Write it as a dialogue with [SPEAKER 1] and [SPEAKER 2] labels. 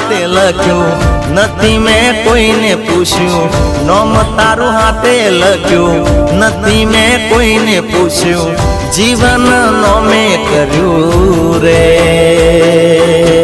[SPEAKER 1] હાથે લખ્યું, નથી મેં કોઈને પૂછ્યું. નોમ તારું હાથે લખ્યું, નથી મેં કોઈને પૂછ્યું. જીવન નોમે કર્યું રે.